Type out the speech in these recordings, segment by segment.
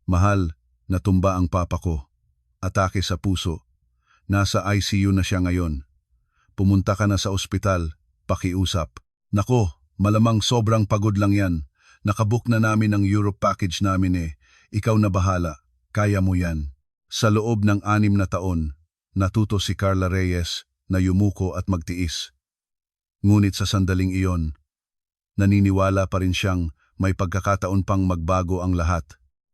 Mahal, natumba ang papa ko. Atake sa puso. Nasa ICU na siya ngayon. Pumunta ka na sa ospital, pakiusap. Nako, malamang sobrang pagod lang yan. Nakabook na namin ang Europe package namin eh. Ikaw na bahala, kaya mo yan. Sa loob ng 6 na taon, natuto si Carla Reyes na yumuko at magtiis. Ngunit sa sandaling iyon, naniniwala pa rin siyang may pagkakataon pang magbago ang lahat.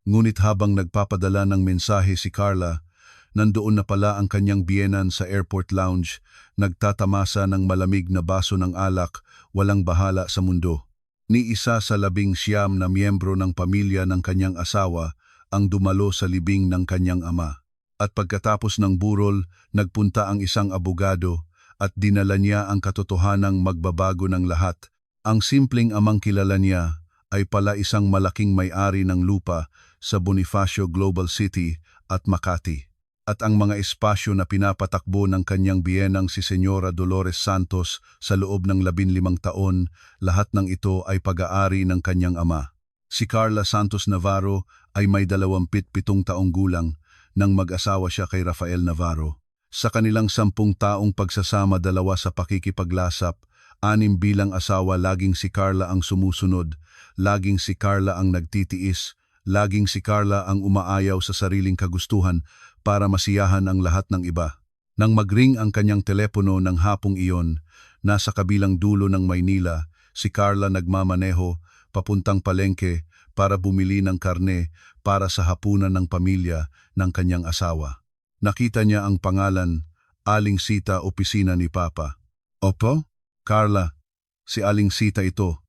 Ngunit habang nagpapadala ng mensahe si Carla, nandoon na pala ang kanyang biyenan sa airport lounge, nagtatamasa ng malamig na baso ng alak, walang bahala sa mundo. Ni isa sa 19 na miyembro ng pamilya ng kanyang asawa ang dumalo sa libing ng kanyang ama. At pagkatapos ng burol, nagpunta ang isang abogado at dinala niya ang katotohanang magbabago ng lahat. Ang simpleng amang kilala niya ay pala isang malaking may-ari ng lupa sa Bonifacio Global City at Makati. At ang mga espasyo na pinapatakbo ng kanyang biyenang si Senyora Dolores Santos sa loob ng 15 taon, lahat ng ito ay pag-aari ng kanyang ama. Si Carla Santos Navarro ay may 27 taong gulang nang mag-asawa siya kay Rafael Navarro. Sa kanilang 10 taong pagsasama, 2 sa pakikipaglasap, 6 bilang asawa, laging si Carla ang sumusunod, laging si Carla ang nagtitiis, laging si Carla ang umaayaw sa sariling kagustuhan para masiyahan ang lahat ng iba. Nang magring ang kanyang telepono ng hapong iyon, nasa kabilang dulo ng Maynila, si Carla nagmamaneho papuntang palengke para bumili ng karne para sa hapunan ng pamilya ng kanyang asawa. Nakita niya ang pangalan, Aling Sita, opisina ni Papa. Opo? Carla, si Aling Sita ito.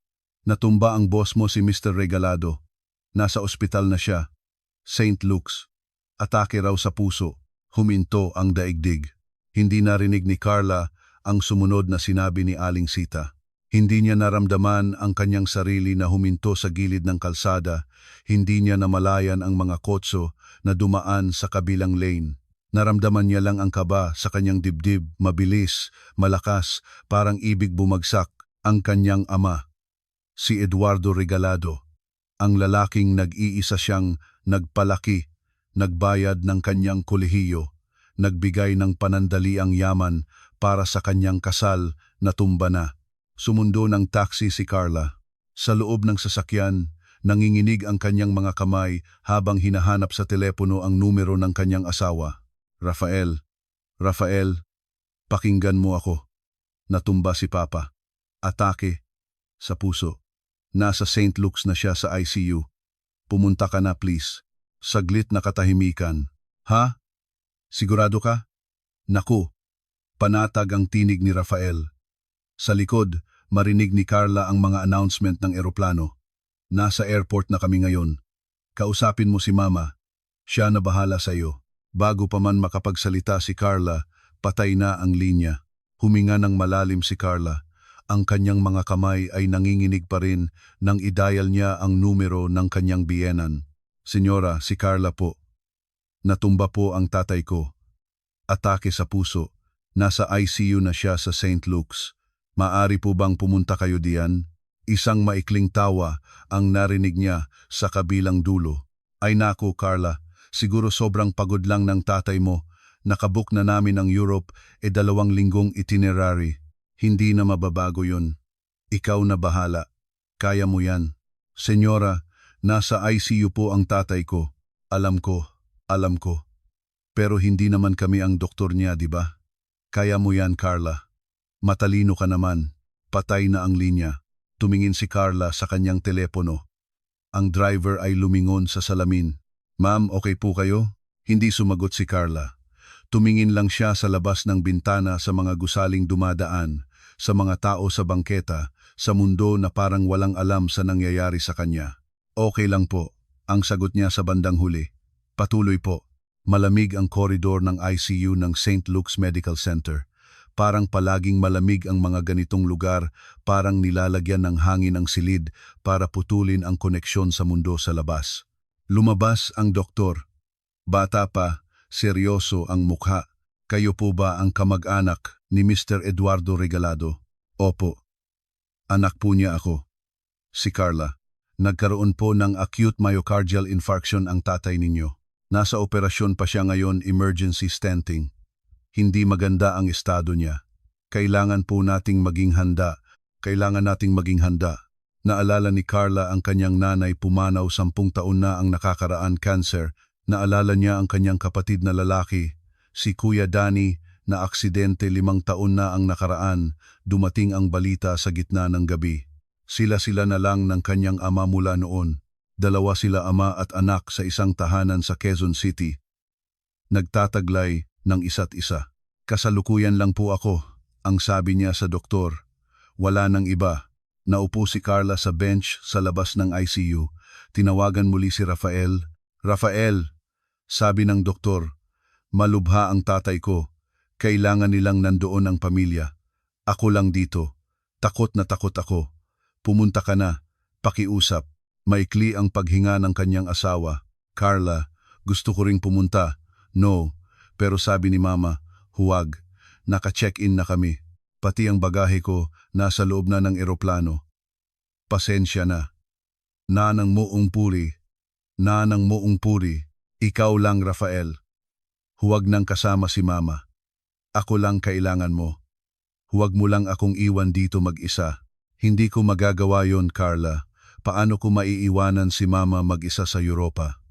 Natumba ang boss mo, si Mr. Regalado. Nasa ospital na siya. St. Luke's. Atake raw sa puso. Huminto ang daigdig. Hindi narinig ni Carla ang sumunod na sinabi ni Aling Sita. Hindi niya naramdaman ang kanyang sarili na huminto sa gilid ng kalsada. Hindi niya namalayan ang mga kotso na dumaan sa kabilang lane. Naramdaman niya lang ang kaba sa kanyang dibdib, mabilis, malakas, parang ibig bumagsak ang kanyang ama. Si Eduardo Regalado, ang lalaking nag-iisa siyang nagpalaki, nagbayad ng kanyang kolehiyo, nagbigay ng panandaliang yaman para sa kanyang kasal na tumba na. Sumundo ng taxi si Carla. Sa loob ng sasakyan, nanginginig ang kanyang mga kamay habang hinahanap sa telepono ang numero ng kanyang asawa. Rafael, pakinggan mo ako. Natumba si Papa. Atake sa puso. Nasa St. Luke's na siya sa ICU. Pumunta ka na please. Saglit na katahimikan. Ha? Sigurado ka? Naku, panatag ang tinig ni Rafael. Sa likod, marinig ni Carla ang mga announcement ng eroplano. Nasa airport na kami ngayon. Kausapin mo si Mama. Siya na bahala sa iyo. Bago pa man makapagsalita si Carla, patay na ang linya. Huminga ng malalim si Carla. Ang kanyang mga kamay ay nanginginig pa rin nang i-dial niya ang numero ng kanyang biyenan. Senyora, si Carla po. Natumba po ang tatay ko. Atake sa puso. Nasa ICU na siya sa St. Luke's. Maari po bang pumunta kayo diyan? Isang maikling tawa ang narinig niya sa kabilang dulo. Ay naku, Carla, siguro sobrang pagod lang ng tatay mo. Nakabook na namin ang Europe 2 linggong itinerary. Hindi na mababago yun. Ikaw na bahala. Kaya mo yan. Senyora, nasa ICU po ang tatay ko. Alam ko. Pero hindi naman kami ang doktor niya, di ba? Kaya mo yan, Carla. Matalino ka naman. Patay na ang linya. Tumingin si Carla sa kanyang telepono. Ang driver ay lumingon sa salamin. Ma'am, okay po kayo? Hindi sumagot si Carla. Tumingin lang siya sa labas ng bintana sa mga gusaling dumadaan, sa mga tao sa bangketa, sa mundo na parang walang alam sa nangyayari sa kanya. Okay lang po, ang sagot niya sa bandang huli. Patuloy po. Malamig ang koridor ng ICU ng St. Luke's Medical Center. Parang palaging malamig ang mga ganitong lugar, parang nilalagyan ng hangin ang silid para putulin ang koneksyon sa mundo sa labas. Lumabas ang doktor. Bata pa, seryoso ang mukha. Kayo po ba ang kamag-anak ni Mr. Eduardo Regalado? Opo. Anak po niya ako. Si Carla. Nagkaroon po ng acute myocardial infarction ang tatay ninyo. Nasa operasyon pa siya ngayon, emergency stenting. Hindi maganda ang estado niya. Kailangan po nating maging handa. Naalala ni Carla ang kanyang nanay, pumanaw 10 taon na ang nakakaraan, cancer. Naalala niya ang kanyang kapatid na lalaki, si Kuya Danny, na aksidente 5 taon na ang nakaraan. Dumating ang balita sa gitna ng gabi. Sila na lang ng kanyang ama mula noon. 2 sila, ama at anak, sa isang tahanan sa Quezon City. Nagtataglay ng isa't isa. Kasalukuyan lang po ako, ang sabi niya sa doktor. Wala nang iba. Naupo si Carla sa bench sa labas ng ICU. Tinawagan muli si Rafael. Rafael, sabi ng doktor, malubha ang tatay ko. Kailangan nilang nandoon ang pamilya. Ako lang dito. Takot na takot ako. Pumunta ka na. Pakiusap. Maikli ang paghinga ng kanyang asawa. Carla, gusto ko ring pumunta. No, pero sabi ni Mama, huwag. Naka-check-in na kami. Pati ang bagahe ko nasa loob na ng eroplano. Pasensya na. Nanang moong puri. Ikaw lang, Rafael. Huwag nang kasama si Mama. Ako lang kailangan mo. Huwag mo lang akong iwan dito mag-isa. Hindi ko magagawa yon, Carla. Paano ko maiiwanan si Mama mag-isa sa Europa?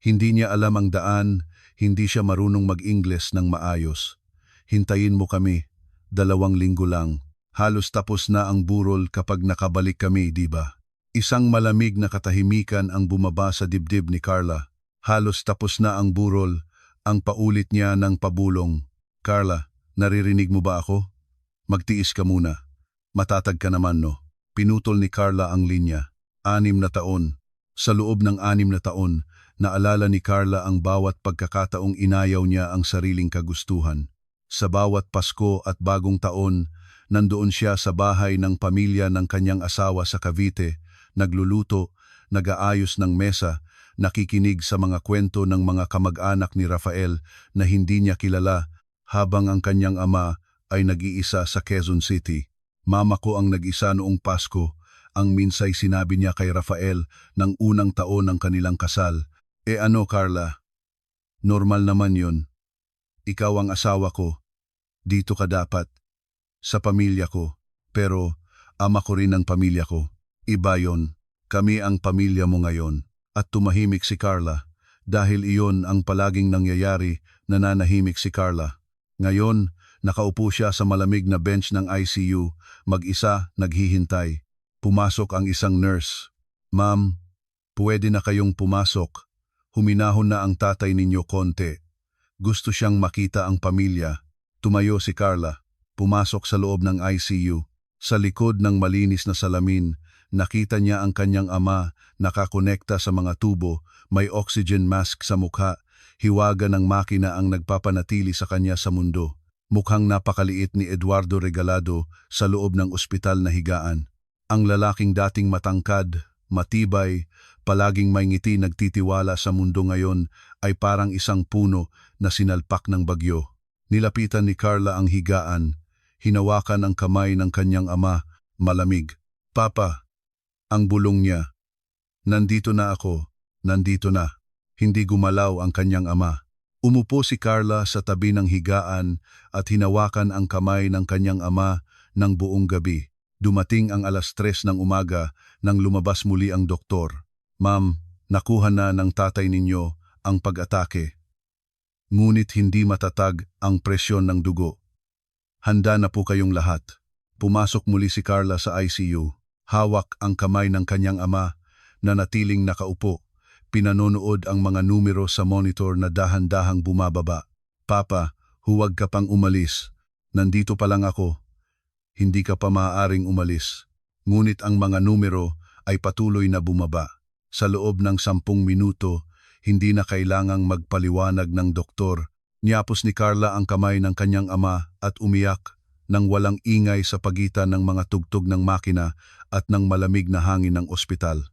Hindi niya alam ang daan, hindi siya marunong mag-Ingles ng maayos. Hintayin mo kami, 2 linggo lang. Halos tapos na ang burol kapag nakabalik kami, di ba? Isang malamig na katahimikan ang bumaba sa dibdib ni Carla. Halos tapos na ang burol, ang paulit niya ng pabulong. Carla, naririnig mo ba ako? Magtiis ka muna. Matatag ka naman, no? Pinutol ni Carla ang linya. 6 na taon. Sa loob ng 6 na taon, naalala ni Carla ang bawat pagkakataong inayaw niya ang sariling kagustuhan. Sa bawat Pasko at Bagong Taon, nandoon siya sa bahay ng pamilya ng kanyang asawa sa Cavite, nagluluto, nag-aayos ng mesa, nakikinig sa mga kwento ng mga kamag-anak ni Rafael na hindi niya kilala, habang ang kanyang ama ay nag-iisa sa Quezon City. Mama ko ang nag-isa noong Pasko, ang minsay sinabi niya kay Rafael ng unang taon ng kanilang kasal. Ano, Carla? Normal naman yun. Ikaw ang asawa ko. Dito ka dapat. Sa pamilya ko. Pero ama ko rin ang pamilya ko. Iba yon. Kami ang pamilya mo ngayon. At tumahimik si Carla. Dahil iyon ang palaging nangyayari, nananahimik si Carla. Ngayon, nakaupo siya sa malamig na bench ng ICU, mag-isa, naghihintay. Pumasok ang isang nurse. Ma'am, pwede na kayong pumasok. Huminahon na ang tatay ninyo konti. Gusto siyang makita ang pamilya. Tumayo si Carla. Pumasok sa loob ng ICU. Sa likod ng malinis na salamin, nakita niya ang kanyang ama, nakakonekta sa mga tubo, may oxygen mask sa mukha, hiwaga ng makina ang nagpapanatili sa kanya sa mundo. Mukhang napakaliit ni Eduardo Regalado sa loob ng ospital na higaan. Ang lalaking dating matangkad, matibay, palaging may ngiti, nagtitiwala sa mundo ngayon ay parang isang puno na sinalpak ng bagyo. Nilapitan ni Carla ang higaan, hinawakan ang kamay ng kanyang ama, malamig. Papa, ang bulong niya. Nandito na ako, nandito na. Hindi gumalaw ang kanyang ama. Umupo si Carla sa tabi ng higaan at hinawakan ang kamay ng kanyang ama ng buong gabi. Dumating ang 3:00 ng umaga nang lumabas muli ang doktor. Ma'am, nakuha na ng tatay ninyo ang pag-atake. Ngunit hindi matatag ang presyon ng dugo. Handa na po kayong lahat. Pumasok muli si Carla sa ICU. Hawak ang kamay ng kanyang ama na natiling nakaupo. Pinanonood ang mga numero sa monitor na dahan-dahang bumababa. Papa, huwag ka pang umalis. Nandito pa lang ako. Hindi ka pa maaaring umalis. Ngunit ang mga numero ay patuloy na bumaba. Sa loob ng 10 minuto, hindi na kailangang magpaliwanag ng doktor. Niyapos ni Carla ang kamay ng kanyang ama at umiyak nang walang ingay sa pagitan ng mga tugtog ng makina at ng malamig na hangin ng ospital.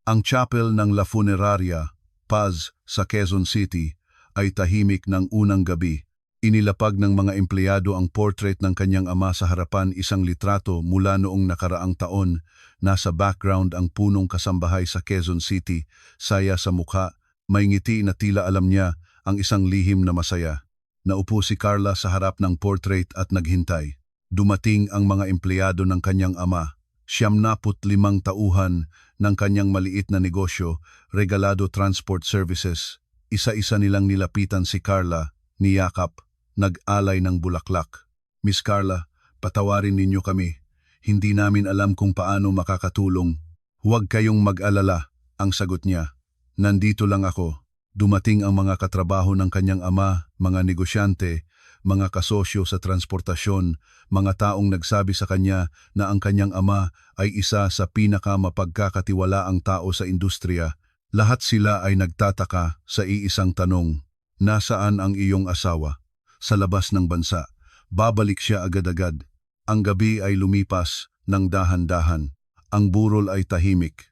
Ang chapel ng La Funeraria, Paz, sa Quezon City, ay tahimik ng unang gabi. Inilapag ng mga empleyado ang portrait ng kanyang ama sa harapan, isang litrato mula noong nakaraang taon. Nasa background ang punong kasambahay sa Quezon City, saya sa mukha, may ngiti na tila alam niya ang isang lihim na masaya. Naupo si Carla sa harap ng portrait at naghintay. Dumating ang mga empleyado ng kanyang ama. 75 tauhan ng kanyang maliit na negosyo, Regalado Transport Services. Isa-isa nilang nilapitan si Carla, niyakap, nag-alay ng bulaklak. Miss Carla, patawarin ninyo kami. Hindi namin alam kung paano makakatulong. Huwag kayong mag-alala, ang sagot niya. Nandito lang ako. Dumating ang mga katrabaho ng kanyang ama, mga negosyante, mga kasosyo sa transportasyon, mga taong nagsabi sa kanya na ang kanyang ama ay isa sa pinakamapagkakatiwalaang tao sa industriya. Lahat sila ay nagtataka sa iisang tanong, nasaan ang iyong asawa? Sa labas ng bansa. Babalik siya agad-agad. Ang gabi ay lumipas ng dahan-dahan. Ang burol ay tahimik.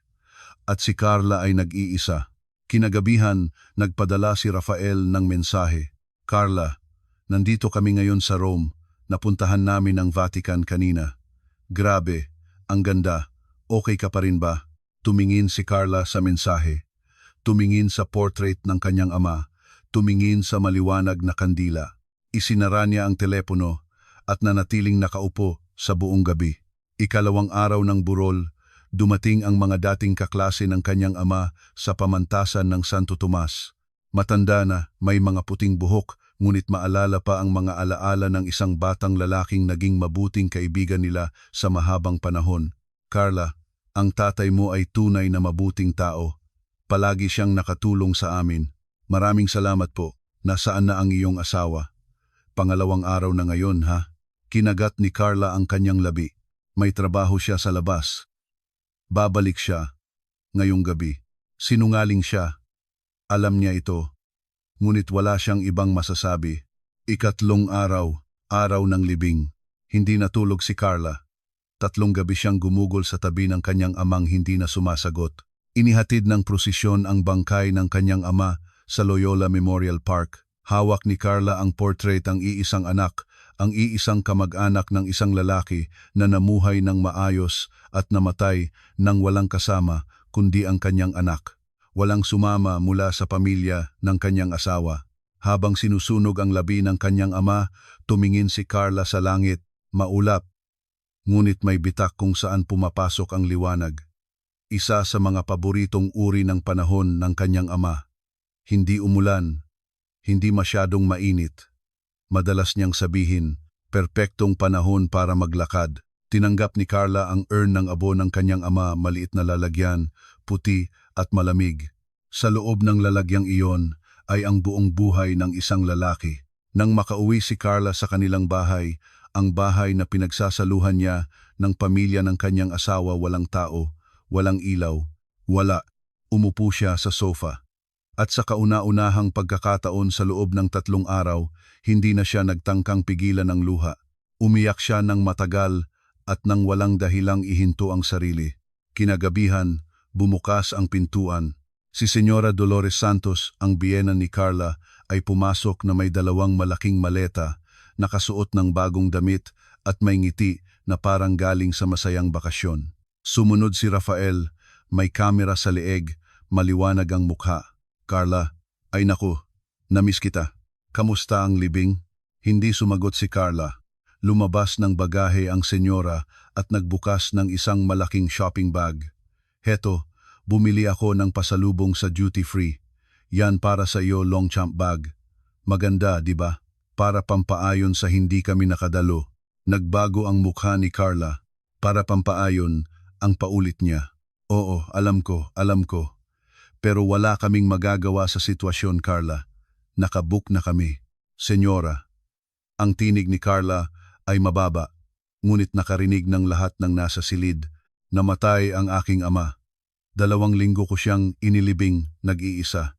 At si Carla ay nag-iisa. Kinagabihan, nagpadala si Rafael ng mensahe. Carla, nandito kami ngayon sa Rome. Napuntahan namin ang Vatican kanina. Grabe, ang ganda. Okay ka pa rin ba? Tumingin si Carla sa mensahe. Tumingin sa portrait ng kanyang ama. Tumingin sa maliwanag na kandila. Isinara niya ang telepono at nanatiling nakaupo sa buong gabi. Ikalawang araw ng burol, dumating ang mga dating kaklase ng kanyang ama sa pamantasan ng Santo Tomas. Matanda na, may mga puting buhok, ngunit maalala pa ang mga alaala ng isang batang lalaking naging mabuting kaibigan nila sa mahabang panahon. Carla, ang tatay mo ay tunay na mabuting tao. Palagi siyang nakatulong sa amin. Maraming salamat po. Nasaan na ang iyong asawa? Pangalawang araw na ngayon, ha? Kinagat ni Carla ang kanyang labi. May trabaho siya sa labas. Babalik siya ngayong gabi. Sinungaling siya. Alam niya ito. Ngunit wala siyang ibang masasabi. Ikatlong araw, araw ng libing. Hindi natulog si Carla. 3 gabi siyang gumugol sa tabi ng kanyang amang hindi na sumasagot. Inihatid ng prosesyon ang bangkay ng kanyang ama sa Loyola Memorial Park. Hawak ni Carla ang portrait ang iisang anak, ang iisang kamag-anak ng isang lalaki na namuhay ng maayos at namatay ng walang kasama kundi ang kanyang anak. Walang sumama mula sa pamilya ng kanyang asawa. Habang sinusunog ang labi ng kanyang ama, tumingin si Carla sa langit, maulap. Ngunit may bitak kung saan pumapasok ang liwanag. Isa sa mga paboritong uri ng panahon ng kanyang ama. Hindi umulan, hindi masyadong mainit. Madalas niyang sabihin, perpektong panahon para maglakad. Tinanggap ni Carla ang urn ng abo ng kanyang ama, maliit na lalagyan, puti at malamig. Sa loob ng lalagyang iyon ay ang buong buhay ng isang lalaki. Nang makauwi si Carla sa kanilang bahay, ang bahay na pinagsasaluhan niya ng pamilya ng kanyang asawa, walang tao, walang ilaw, wala. Umupo siya sa sofa. At sa kauna-unahang pagkakataon sa loob ng 3 araw, hindi na siya nagtangkang pigilan ng luha. Umiyak siya ng matagal at nang walang dahilang ihinto ang sarili. Kinagabihan, bumukas ang pintuan. Si Señora Dolores Santos, ang biyena ni Carla, ay pumasok na may 2 malaking maleta, nakasuot ng bagong damit at may ngiti na parang galing sa masayang bakasyon. Sumunod si Rafael, may kamera sa leeg, maliwanag ang mukha. Carla, ay naku, namiss kita. Kamusta ang libing? Hindi sumagot si Carla. Lumabas ng bagahe ang senyora at nagbukas ng isang malaking shopping bag. Heto, bumili ako ng pasalubong sa duty free. Yan para sa iyo, Longchamp bag. Maganda, di ba? Para pampaayon sa hindi kami nakadalo. Nagbago ang mukha ni Carla. Para pampaayon, ang paulit niya. Oo, alam ko, alam ko. Pero wala kaming magagawa sa sitwasyon, Carla. Nakabook na kami. Senyora. Ang tinig ni Carla ay mababa, ngunit nakarinig ng lahat ng nasa silid. Namatay ang aking ama. 2 linggo ko siyang inilibing, nag-iisa.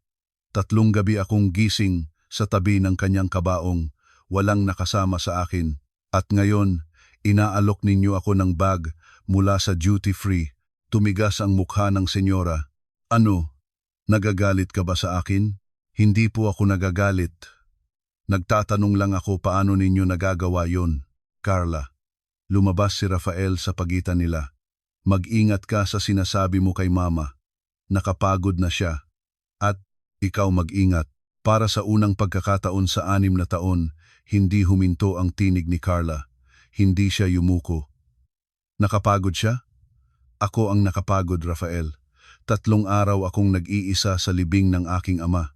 3 gabi akong gising sa tabi ng kanyang kabaong, walang nakasama sa akin. At ngayon, inaalok ninyo ako ng bag mula sa duty free. Tumigas ang mukha ng senyora. Ano? Nagagalit ka ba sa akin? Hindi po ako nagagalit. Nagtatanong lang ako paano ninyo nagagawa yon, Carla. Lumabas si Rafael sa pagitan nila. Mag-ingat ka sa sinasabi mo kay mama. Nakapagod na siya. At ikaw mag-ingat. Para sa unang pagkakataon sa 6 na taon, hindi huminto ang tinig ni Carla. Hindi siya yumuko. Nakapagod siya? Ako ang nakapagod, Rafael. 3 araw akong nag-iisa sa libing ng aking ama.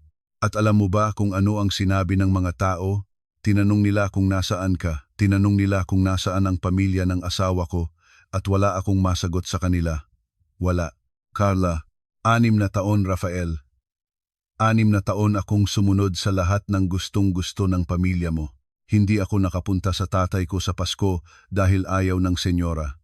At alam mo ba kung ano ang sinabi ng mga tao? Tinanong nila kung nasaan ka. Tinanong nila kung nasaan ang pamilya ng asawa ko at wala akong masagot sa kanila. Wala. Carla, 6 na taon, Rafael. 6 na taon akong sumunod sa lahat ng gustong-gusto ng pamilya mo. Hindi ako nakapunta sa tatay ko sa Pasko dahil ayaw ng senyora.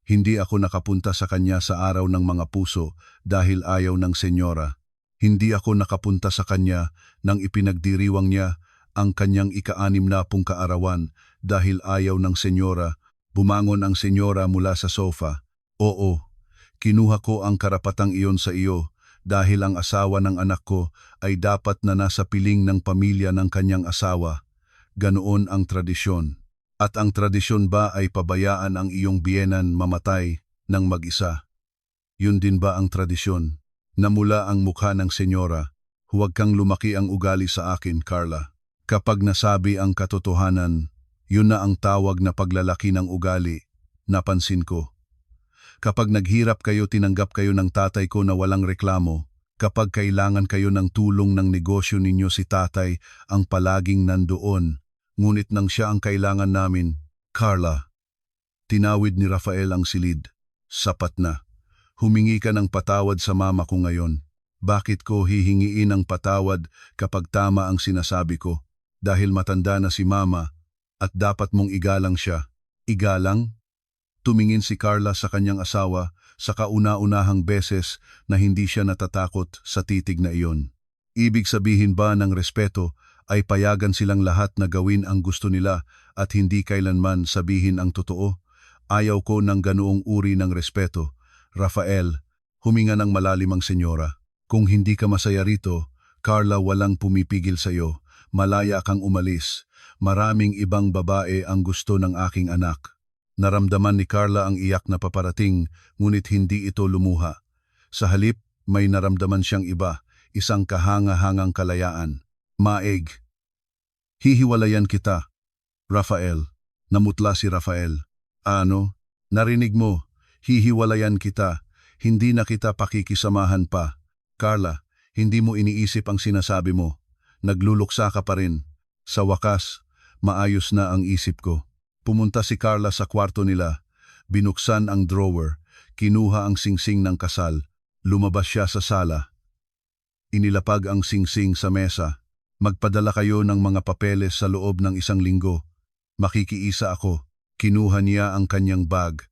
Hindi ako nakapunta sa kanya sa araw ng mga puso dahil ayaw ng senyora. Hindi ako nakapunta sa kanya nang ipinagdiriwang niya ang kanyang ika-60 kaarawan dahil ayaw ng senyora. Bumangon ang senyora mula sa sofa. Oo, kinuha ko ang karapatang iyon sa iyo dahil ang asawa ng anak ko ay dapat na nasa piling ng pamilya ng kanyang asawa. Ganoon ang tradisyon. At ang tradisyon ba ay pabayaan ang iyong biyenan mamatay ng mag-isa? Yun din ba ang tradisyon? Namula ang mukha ng senyora. Huwag kang lumaki ang ugali sa akin, Carla. Kapag nasabi ang katotohanan, yun na ang tawag na paglalaki ng ugali. Napansin ko. Kapag naghirap kayo, tinanggap kayo ng tatay ko na walang reklamo. Kapag kailangan kayo ng tulong ng negosyo ninyo, si tatay ang palaging nandoon. Ngunit nang siya ang kailangan namin, Carla. Tinawid ni Rafael ang silid. Sapat na. Humingi ka ng patawad sa mama ko ngayon. Bakit ko hihingiin ng patawad kapag tama ang sinasabi ko? Dahil matanda na si mama at dapat mong igalang siya. Igalang? Tumingin si Carla sa kanyang asawa sa kauna-unahang beses na hindi siya natatakot sa titig na iyon. Ibig sabihin ba ng respeto ay payagan silang lahat na gawin ang gusto nila at hindi kailanman sabihin ang totoo? Ayaw ko ng ganoong uri ng respeto. Rafael, huminga ng malalim ang senyora. Kung hindi ka masaya rito, Carla, walang pumipigil sa iyo. Malaya kang umalis. Maraming ibang babae ang gusto ng aking anak. Naramdaman ni Carla ang iyak na paparating, ngunit hindi ito lumuha. Sa halip, may naramdaman siyang iba, isang kahanga-hangang kalayaan. Maeg. Hihiwalayan kita. Rafael. Namutla si Rafael. Ano? Narinig mo? Hihiwalayan kita. Hindi na kita pakikisamahan pa. Carla, hindi mo iniisip ang sinasabi mo. Nagluluksa ka pa rin. Sa wakas, maayos na ang isip ko. Pumunta si Carla sa kwarto nila. Binuksan ang drawer. Kinuha ang singsing ng kasal. Lumabas siya sa sala. Inilapag ang singsing sa mesa. Magpadala kayo ng mga papeles sa loob ng 1 linggo. Makikiisa ako. Kinuha niya ang kanyang bag.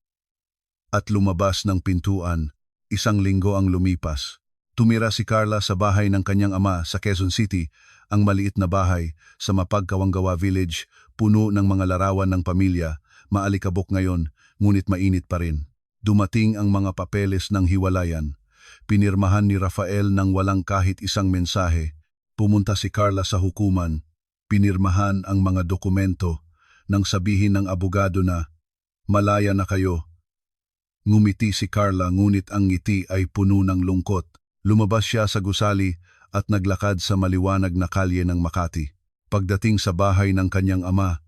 At lumabas ng pintuan. 1 linggo ang lumipas. Tumira si Carla sa bahay ng kanyang ama sa Quezon City, ang maliit na bahay sa Mapagkawanggawa Village, puno ng mga larawan ng pamilya, maalikabok ngayon, ngunit mainit pa rin. Dumating ang mga papeles ng hiwalayan. Pinirmahan ni Rafael ng walang kahit isang mensahe. Pumunta si Carla sa hukuman. Pinirmahan ang mga dokumento nang sabihin ng abogado na, malaya na kayo. Ngumiti si Carla, ngunit ang ngiti ay puno ng lungkot. Lumabas siya sa gusali at naglakad sa maliwanag na kalye ng Makati. Pagdating sa bahay ng kanyang ama,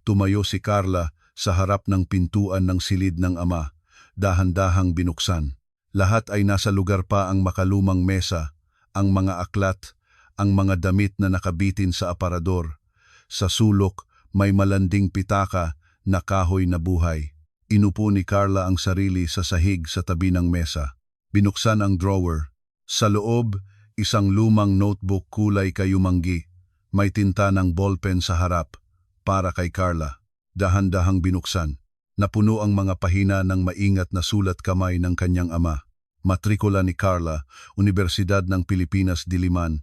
tumayo si Carla sa harap ng pintuan ng silid ng ama. Dahan-dahang binuksan. Lahat ay nasa lugar pa, ang makalumang mesa, ang mga aklat, ang mga damit na nakabitin sa aparador. Sa sulok, may malanding pitaka na kahoy na buhay. Inupo ni Carla ang sarili sa sahig sa tabi ng mesa. Binuksan ang drawer. Sa loob, isang lumang notebook kulay kayumanggi. May tinta ng ballpen sa harap, para kay Carla. Dahan-dahang binuksan. Napuno ang mga pahina ng maingat na sulat kamay ng kanyang ama. Matrikula ni Carla, Universidad ng Pilipinas, Diliman,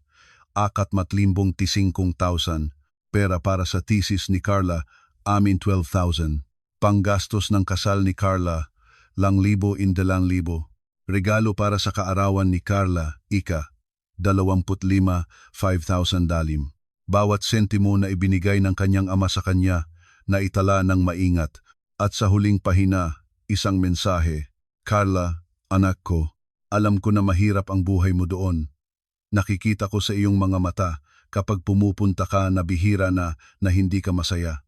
450,000. Pera para sa thesis ni Carla, 12,000. Panggastos ng kasal ni Carla, 2,000. Regalo para sa kaarawan ni Carla, ika, 25,000 dalim. Bawat sentimo na ibinigay ng kanyang ama sa kanya, na itala ng maingat. At sa huling pahina, isang mensahe, "Carla, anak ko, alam ko na mahirap ang buhay mo doon. Nakikita ko sa iyong mga mata kapag pumupunta ka na bihira na hindi ka masaya.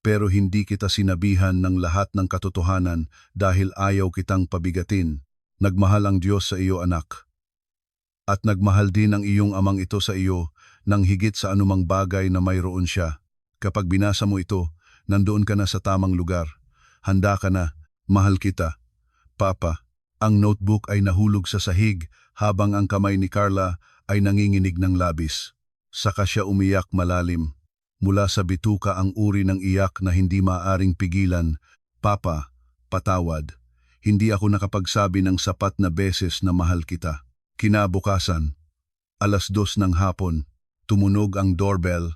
Pero hindi kita sinabihan ng lahat ng katotohanan dahil ayaw kitang pabigatin. Nagmahal ang Diyos sa iyo, anak. At nagmahal din ang iyong amang ito sa iyo nang higit sa anumang bagay na mayroon siya. Kapag binasa mo ito, nandoon ka na sa tamang lugar. Handa ka na, mahal kita. Papa." Ang notebook ay nahulog sa sahig habang ang kamay ni Carla ay nanginginig ng labis. Saka siya umiyak malalim. Mula sa bituka ang uri ng iyak na hindi maaring pigilan. "Papa, patawad. Hindi ako nakapagsabi ng sapat na beses na mahal kita." Kinabukasan, 2:00 ng hapon, tumunog ang doorbell.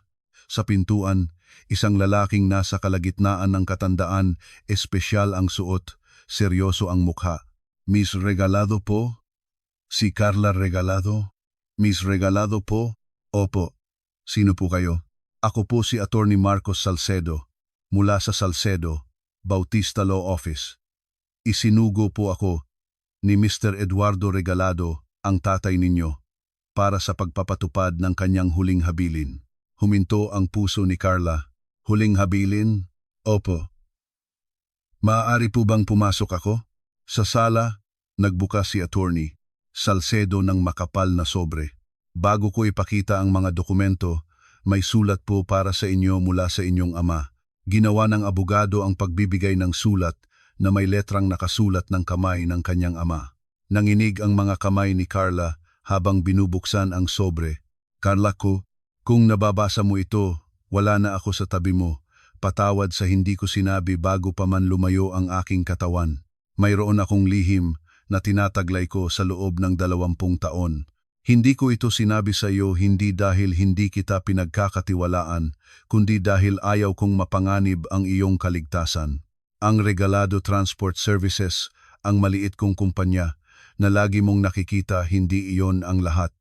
Sa pintuan, isang lalaking nasa kalagitnaan ng katandaan, espesyal ang suot, seryoso ang mukha. "Miss Regalado po?" "Si Carla Regalado?" "Miss Regalado po?" "Opo." "Sino po kayo?" "Ako po si Attorney Marcos Salcedo, mula sa Salcedo, Bautista Law Office. Isinugo po ako ni Mr. Eduardo Regalado, ang tatay ninyo, para sa pagpapatupad ng kanyang huling habilin." Huminto ang puso ni Carla. "Huling habilin?" "Opo." "Maaari po bang pumasok ako?" Sa sala, nagbukas si Attorney Salcedo ng makapal na sobre. "Bago ko ipakita ang mga dokumento, may sulat po para sa inyo mula sa inyong ama." Ginawa ng abogado ang pagbibigay ng sulat na may letrang nakasulat ng kamay ng kanyang ama. Nanginig ang mga kamay ni Carla habang binubuksan ang sobre. "Carla ko, kung nababasa mo ito, wala na ako sa tabi mo. Patawad sa hindi ko sinabi bago pa man lumayo ang aking katawan. Mayroon akong lihim na tinataglay ko sa loob ng 20 taon. Hindi ko ito sinabi sa iyo hindi dahil hindi kita pinagkakatiwalaan, kundi dahil ayaw kong mapanganib ang iyong kaligtasan. Ang Regalado Transport Services, ang maliit kong kumpanya, na lagi mong nakikita, hindi iyon ang lahat.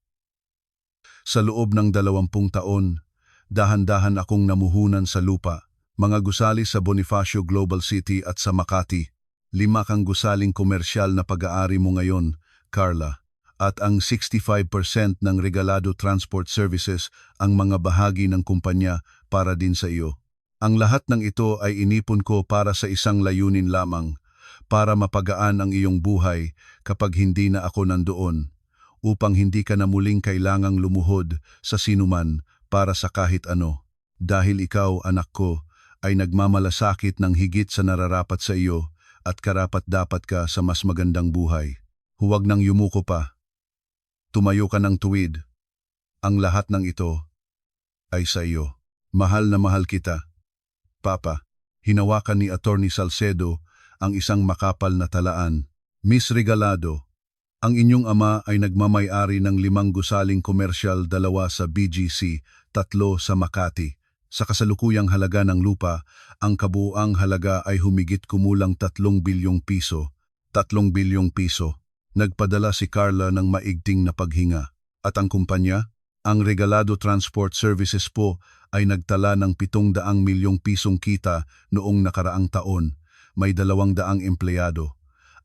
Sa loob ng 20 taon, dahan-dahan akong namuhunan sa lupa, mga gusali sa Bonifacio Global City at sa Makati. 5 kang gusaling komersyal na pag-aari mo ngayon, Carla, at ang 65% ng Regalado Transport Services ang mga bahagi ng kumpanya para din sa iyo. Ang lahat ng ito ay inipon ko para sa isang layunin lamang, para mapagaan ang iyong buhay kapag hindi na ako nandoon, upang hindi ka na muling kailangang lumuhod sa sinuman para sa kahit ano. Dahil ikaw, anak ko, ay nagmamalasakit ng higit sa nararapat sa iyo at karapat-dapat ka sa mas magandang buhay. Huwag nang yumuko pa. Tumayo ka ng tuwid. Ang lahat ng ito ay sa iyo. Mahal na mahal kita. Papa, hinawakan ni Attorney Salcedo ang isang makapal na talaan. "Miss Regalado, ang inyong ama ay nagmamay-ari ng 5 gusaling komersyal, 2 sa BGC, 3 sa Makati. Sa kasalukuyang halaga ng lupa, ang kabuuang halaga ay humigit kumulang 3 bilyong piso. 3 bilyong piso. Nagpadala si Carla ng maigting na paghinga. At ang kumpanya, ang Regalado Transport Services po, ay nagtala ng 700 milyong pisong kita noong nakaraang taon. May 200 empleyado.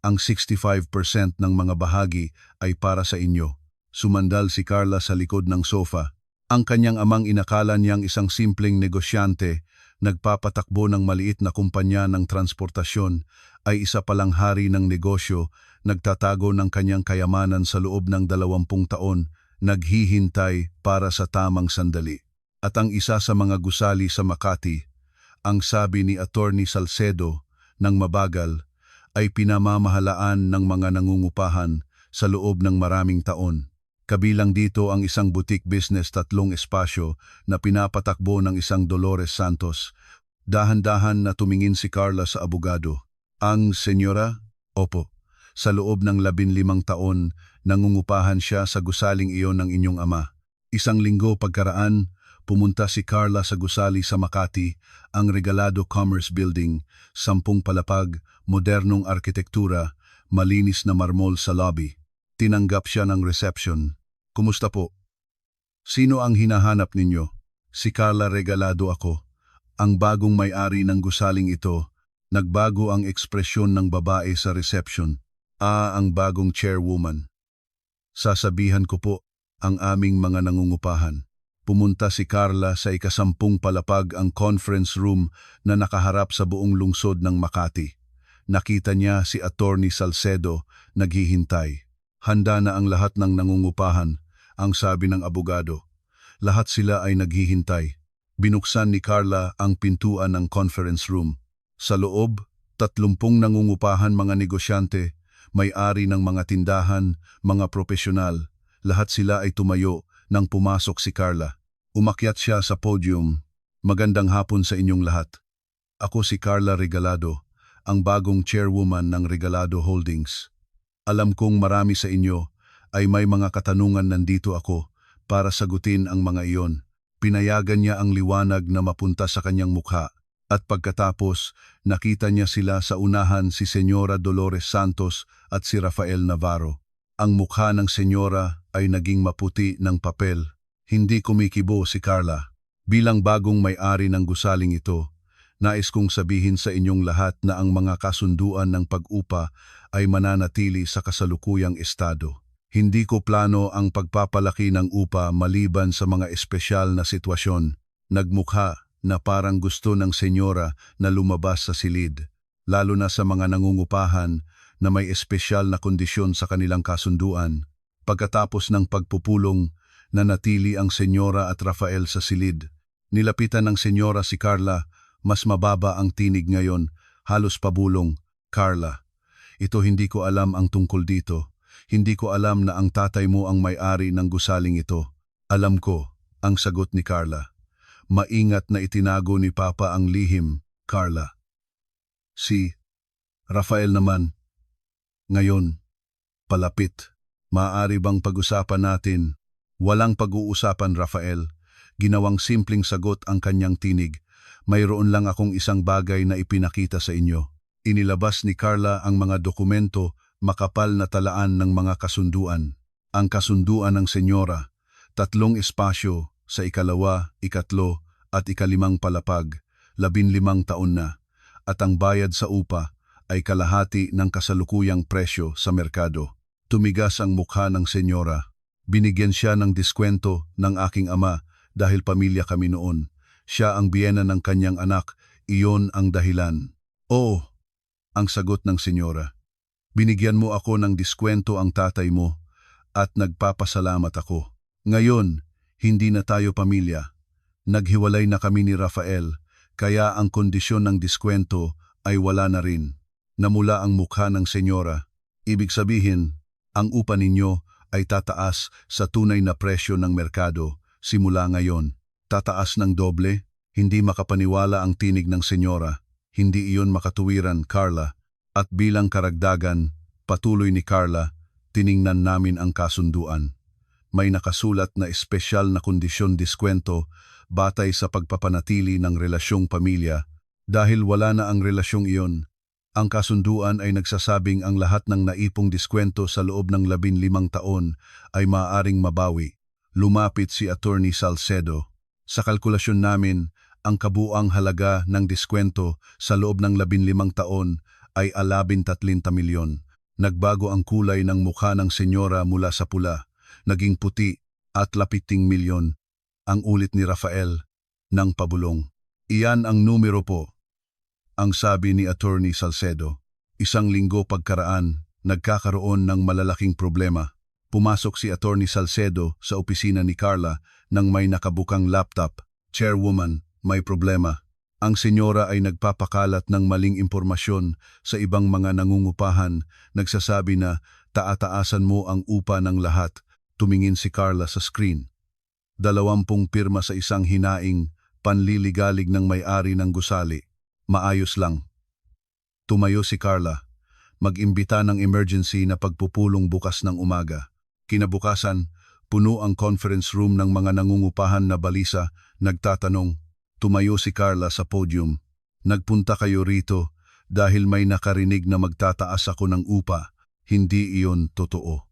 Ang 65% ng mga bahagi ay para sa inyo." Sumandal si Carla sa likod ng sofa. Ang kanyang amang inakala niyang isang simpleng negosyante, nagpapatakbo ng maliit na kumpanya ng transportasyon, ay isa palang hari ng negosyo, nagtatago ng kanyang kayamanan sa loob ng 20 taon, naghihintay para sa tamang sandali. At ang isa sa mga gusali sa Makati, ang sabi ni Attorney Salcedo, ng mabagal, ay pinamamahalaan ng mga nangungupahan sa loob ng maraming taon. Kabilang dito ang isang boutique business, 3 espasyo na pinapatakbo ng isang Dolores Santos. Dahan-dahan na tumingin si Carla sa abogado. "Ang senyora?" "Opo. Sa loob ng 15 taon, nangungupahan siya sa gusaling iyon ng inyong ama." Isang linggo pagkaraan, pumunta si Carla sa gusali sa Makati, ang Regalado Commerce Building, 10 palapag, modernong arkitektura, malinis na marmol sa lobby. Tinanggap siya ng reception. "Kumusta po? Sino ang hinahanap ninyo?" Si Carla Regalado ako, ang bagong may-ari ng gusaling ito. Nagbago ang ekspresyon ng babae sa reception. Ang bagong chairwoman. Sasabihan ko po ang aming mga nangungupahan. Pumunta si Carla sa ikasampung palapag ang conference room na nakaharap sa buong lungsod ng Makati. Nakita niya si Attorney Salcedo naghihintay. Handa na ang lahat ng nangungupahan, ang sabi ng abogado. Lahat sila ay naghihintay. Binuksan ni Carla ang pintuan ng conference room. Sa loob, 30 nangungupahan mga negosyante, may-ari ng mga tindahan, mga profesional. Lahat sila ay tumayo nang pumasok si Carla. Umakyat siya sa podium. Magandang hapon sa inyong lahat. Ako si Carla Regalado, ang bagong chairwoman ng Regalado Holdings. Alam kong marami sa inyo ay may mga katanungan. Nandito ako para sagutin ang mga iyon. Pinayagan niya ang liwanag na mapunta sa kanyang mukha. At pagkatapos, nakita niya sila sa unahan si Senyora Dolores Santos at si Rafael Navarro. Ang mukha ng senyora ay naging maputi ng papel. Hindi kumikibo si Carla. Bilang bagong may-ari ng gusaling ito, nais kong sabihin sa inyong lahat na ang mga kasunduan ng pag-upa ay mananatili sa kasalukuyang estado. Hindi ko plano ang pagpapalaki ng upa maliban sa mga espesyal na sitwasyon. Nagmukha na parang gusto ng senyora na lumabas sa silid, lalo na sa mga nangungupahan na may espesyal na kondisyon sa kanilang kasunduan. Pagkatapos ng pagpupulong, nanatili ang senyora at Rafael sa silid. Nilapitan ng senyora si Carla, mas mababa ang tinig ngayon, halos pabulong. Carla, ito hindi ko alam ang tungkol dito. Hindi ko alam na ang tatay mo ang may-ari ng gusaling ito. Alam ko, ang sagot ni Carla. Maingat na itinago ni Papa ang lihim, Carla. Si Rafael naman. Ngayon, palapit. Maaari bang pag-usapan natin? Walang pag-uusapan, Rafael. Ginawang simpleng sagot ang kanyang tinig. Mayroon lang akong isang bagay na ipinakita sa inyo. Inilabas ni Carla ang mga dokumento, makapal na talaan ng mga kasunduan. Ang kasunduan ng senyora, 3 espasyo, sa ikalawa, ikatlo, at ikalimang palapag, 15 taon na, at ang bayad sa upa ay kalahati ng kasalukuyang presyo sa merkado. Tumigas ang mukha ng senyora. Binigyan siya ng diskwento ng aking ama dahil pamilya kami noon. Siya ang biyena ng kanyang anak, iyon ang dahilan. Oo, ang sagot ng senyora. Binigyan mo ako ng diskwento ang tatay mo at nagpapasalamat ako. Ngayon, hindi na tayo pamilya. Naghiwalay na kami ni Rafael, kaya ang kondisyon ng diskwento ay wala na rin. Namula ang mukha ng senyora. Ibig sabihin, ang upa ninyo ay tataas sa tunay na presyo ng merkado simula ngayon. Tataas ng doble? Hindi makapaniwala ang tinig ng senyora. Hindi iyon makatuwiran, Carla. At bilang karagdagan, patuloy ni Carla, tiningnan namin ang kasunduan. May nakasulat na espesyal na kondisyon diskwento batay sa pagpapanatili ng relasyong pamilya. Dahil wala na ang relasyong iyon, ang kasunduan ay nagsasabing ang lahat ng naipong diskwento sa loob ng 15 taon ay maaaring mabawi. Lumapit si Attorney Salcedo. Sa kalkulasyon namin, ang kabuang halaga ng diskwento sa loob ng 15 taon ay 13 milyon. Nagbago ang kulay ng mukha ng senyora mula sa pula, naging puti at 17 milyon. Ang ulit ni Rafael ng pabulong. Iyan ang numero po, ang sabi ni Attorney Salcedo. 1 linggo pagkaraan, nagkakaroon ng malalaking problema. Pumasok si Attorney Salcedo sa opisina ni Carla nang may nakabukang laptop. Chairwoman, may problema. Ang senyora ay nagpapakalat ng maling impormasyon sa ibang mga nangungupahan, nagsasabi na taataasan mo ang upa ng lahat. Tumingin si Carla sa screen. 20 pirma sa isang hinaing, panliligalig ng may-ari ng gusali. Maayos lang. Tumayo si Carla. Mag-imbita ng emergency na pagpupulong bukas ng umaga. Kinabukasan, puno ang conference room ng mga nangungupahan na balisa, nagtatanong. Tumayo si Carla sa podium. Nagpunta kayo rito dahil may nakarinig na magtataas ako ng upa. Hindi iyon totoo.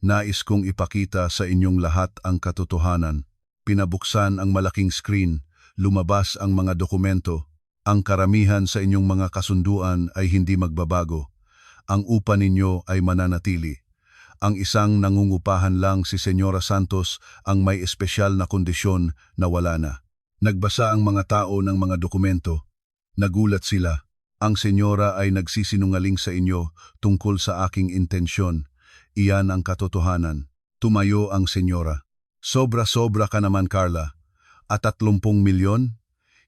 Nais kong ipakita sa inyong lahat ang katotohanan. Pinabuksan ang malaking screen, lumabas ang mga dokumento. Ang karamihan sa inyong mga kasunduan ay hindi magbabago. Ang upa ninyo ay mananatili. Ang isang nangungupahan lang si Senyora Santos ang may espesyal na kondisyon na wala na. Nagbasa ang mga tao ng mga dokumento. Nagulat sila. Ang senyora ay nagsisinungaling sa inyo tungkol sa aking intensyon. Iyan ang katotohanan. Tumayo ang senyora. Sobra-sobra ka naman, Carla. At 30 milyon?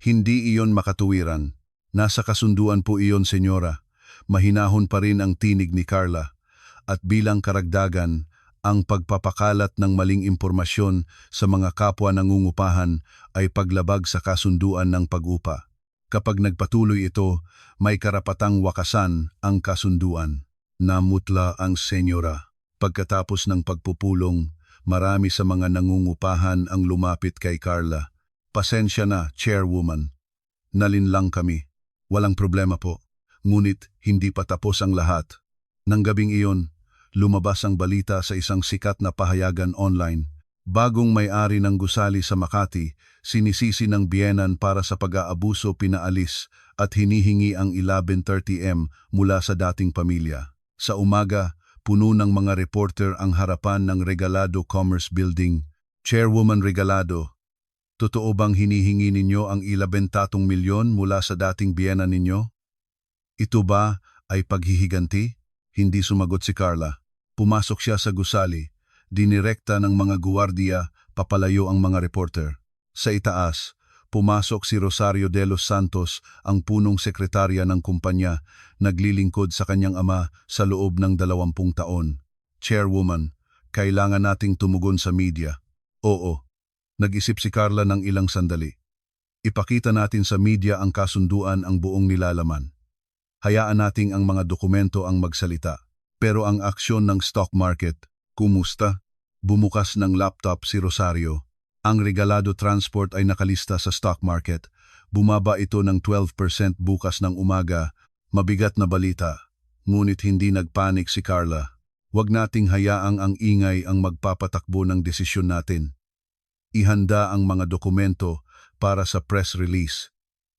Hindi iyon makatuwiran. Nasa kasunduan po iyon, senyora. Mahinahon pa rin ang tinig ni Carla. At bilang karagdagan, ang pagpapakalat ng maling impormasyon sa mga kapwa nangungupahan ay paglabag sa kasunduan ng pag-upa. Kapag nagpatuloy ito, may karapatang wakasan ang kasunduan. Namutla ang senyora. Pagkatapos ng pagpupulong, marami sa mga nangungupahan ang lumapit kay Carla. Pasensya na, Chairwoman. Nalinlang kami. Walang problema po. Ngunit hindi pa tapos ang lahat. Nang gabing iyon, lumabas ang balita sa isang sikat na pahayagan online. Bagong may-ari ng gusali sa Makati, sinisisi ng biyenan para sa pag-aabuso pinaalis at hinihingi ang 1130M mula sa dating pamilya. Sa umaga, puno ng mga reporter ang harapan ng Regalado Commerce Building. Chairwoman Regalado, totoo bang hinihingi ninyo ang 11 milyon mula sa dating biyenan ninyo? Ito ba ay paghihiganti? Hindi sumagot si Carla. Pumasok siya sa gusali. Dinirekta ng mga guwardiya, papalayo ang mga reporter. Sa itaas, pumasok si Rosario de los Santos, ang punong sekretarya ng kumpanya, naglilingkod sa kanyang ama sa loob ng 20 taon. Chairwoman, kailangan nating tumugon sa media. Oo. Nag-isip si Carla ng ilang sandali. Ipakita natin sa media ang kasunduan ang buong nilalaman. Hayaan nating ang mga dokumento ang magsalita. Pero ang aksyon ng stock market, kumusta? Bumukas ng laptop si Rosario. Ang Regalado Transport ay nakalista sa stock market. Bumaba ito ng 12% bukas ng umaga. Mabigat na balita. Ngunit hindi nagpanik si Carla. Huwag nating hayaang ang ingay ang magpapatakbo ng desisyon natin. Ihanda ang mga dokumento para sa press release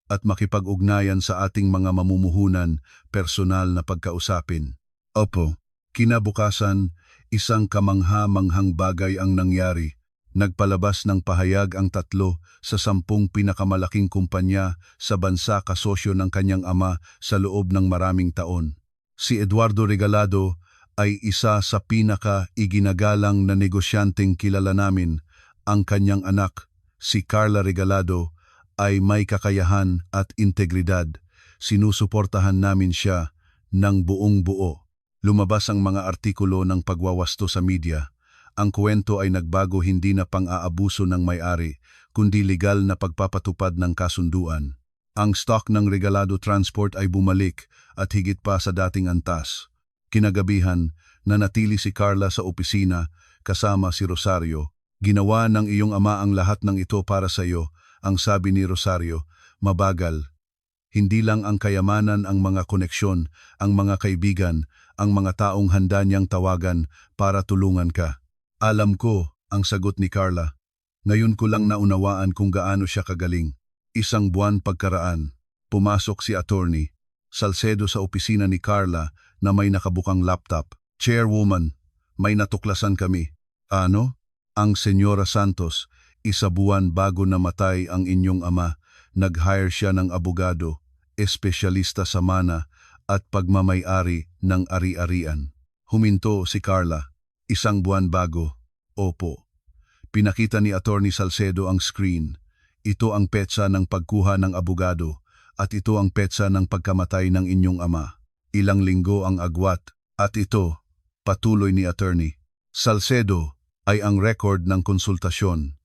at makipag-ugnayan sa ating mga mamumuhunan, personal na pagkausapin. Opo, kinabukasan, isang kamangha-manghang bagay ang nangyari. Nagpalabas ng pahayag ang 3 sa 10 pinakamalaking kumpanya sa bansa kasosyo ng kanyang ama sa loob ng maraming taon. Si Eduardo Regalado ay isa sa pinaka-iginagalang na negosyanteng kilala namin. Ang kanyang anak, si Carla Regalado, ay may kakayahan at integridad. Sinusuportahan namin siya ng buong buo. Lumabas ang mga artikulo ng pagwawasto sa media. Ang kwento ay nagbago, hindi na pang-aabuso ng may-ari, kundi legal na pagpapatupad ng kasunduan. Ang stock ng Regalado Transport ay bumalik at higit pa sa dating antas. Kinagabihan, nanatili si Carla sa opisina kasama si Rosario. Ginawa ng iyong ama ang lahat ng ito para sa iyo, ang sabi ni Rosario, mabagal. Hindi lang ang kayamanan, ang mga koneksyon, ang mga kaibigan, ang mga taong handa niyang tawagan para tulungan ka. Alam ko, ang sagot ni Carla. Ngayon ko lang naunawaan kung gaano siya kagaling. 1 buwan pagkaraan, pumasok si Attorney Salcedo sa opisina ni Carla na may nakabukang laptop. Chairwoman, may natuklasan kami. Ano? Ang Senyora Santos, 1 buwan bago namatay ang inyong ama, nag-hire siya ng abogado, espesyalista sa mana at pagmamay-ari ng ari-arian. Huminto si Carla. 1 buwan bago. Opo. Pinakita ni Attorney Salcedo ang screen. Ito ang petsa ng pagkuha ng abogado at ito ang petsa ng pagkamatay ng inyong ama. Ilang linggo ang agwat at ito, patuloy ni Attorney Salcedo, ay ang record ng konsultasyon.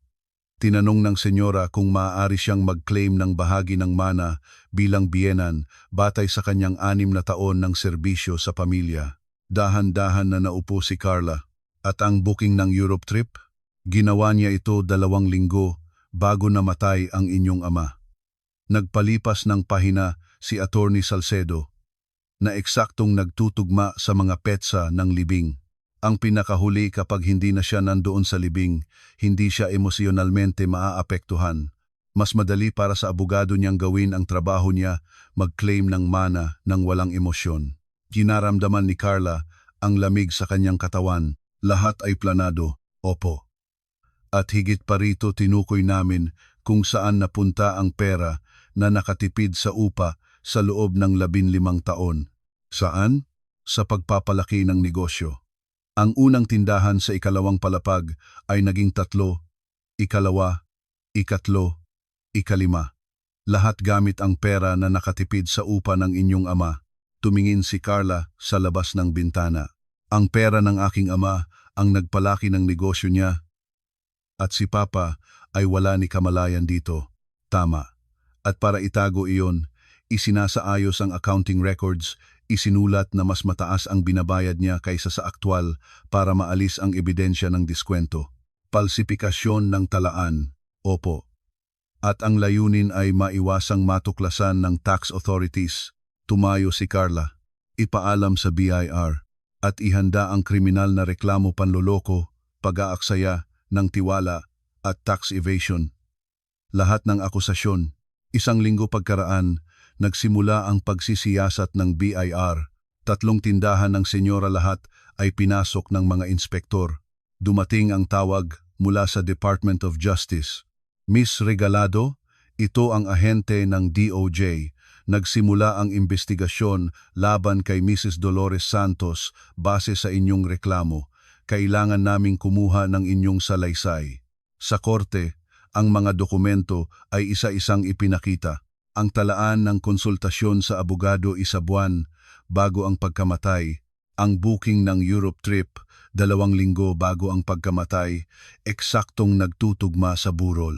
Tinanong ng senyora kung maaari siyang mag-claim ng bahagi ng mana bilang biyenan batay sa kanyang 6 na taon ng serbisyo sa pamilya. Dahan-dahan na naupo si Carla. At ang booking ng Europe trip? Ginawa niya ito 2 linggo bago namatay ang inyong ama. Nagpalipas ng pahina si Attorney Salcedo na eksaktong nagtutugma sa mga petsa ng libing. Ang pinakahuli kapag hindi na siya nandoon sa libing, hindi siya emosyonalmente maaapektuhan. Mas madali para sa abogado niyang gawin ang trabaho niya, mag-claim ng mana ng walang emosyon. Ginaramdaman ni Carla ang lamig sa kanyang katawan. Lahat ay planado, opo. At higit pa rito tinukoy namin kung saan napunta ang pera na nakatipid sa upa sa loob ng 15 taon. Saan? Sa pagpapalaki ng negosyo. Ang unang tindahan sa ikalawang palapag ay naging 3, ikalawa, ikatlo, ikalima. Lahat gamit ang pera na nakatipid sa upa ng inyong ama. Tumingin si Carla sa labas ng bintana. Ang pera ng aking ama ang nagpalaki ng negosyo niya. At si Papa ay wala ni kamalayan dito. Tama. At para itago iyon, isinasaayos ang accounting records, isinulat na mas mataas ang binabayad niya kaysa sa aktwal para maalis ang ebidensya ng diskwento. Palsipikasyon ng talaan, opo. At ang layunin ay maiwasang matuklasan ng tax authorities. Tumayo si Carla, ipaalam sa BIR, at ihanda ang kriminal na reklamo panloloko, pag-aaksaya ng tiwala at tax evasion. Lahat ng akusasyon, 1 linggo pagkaraan, nagsimula ang pagsisiyasat ng BIR. 3 tindahan ng senyora lahat ay pinasok ng mga inspektor. Dumating ang tawag mula sa Department of Justice. Miss Regalado, ito ang ahente ng DOJ. Nagsimula ang investigasyon laban kay Mrs. Dolores Santos base sa inyong reklamo. Kailangan naming kumuha ng inyong salaysay. Sa korte, ang mga dokumento ay isa-isang ipinakita. Ang talaan ng konsultasyon sa abogado 1 buwan bago ang pagkamatay, ang booking ng Europe trip 2 linggo bago ang pagkamatay, eksaktong nagtutugma sa burol.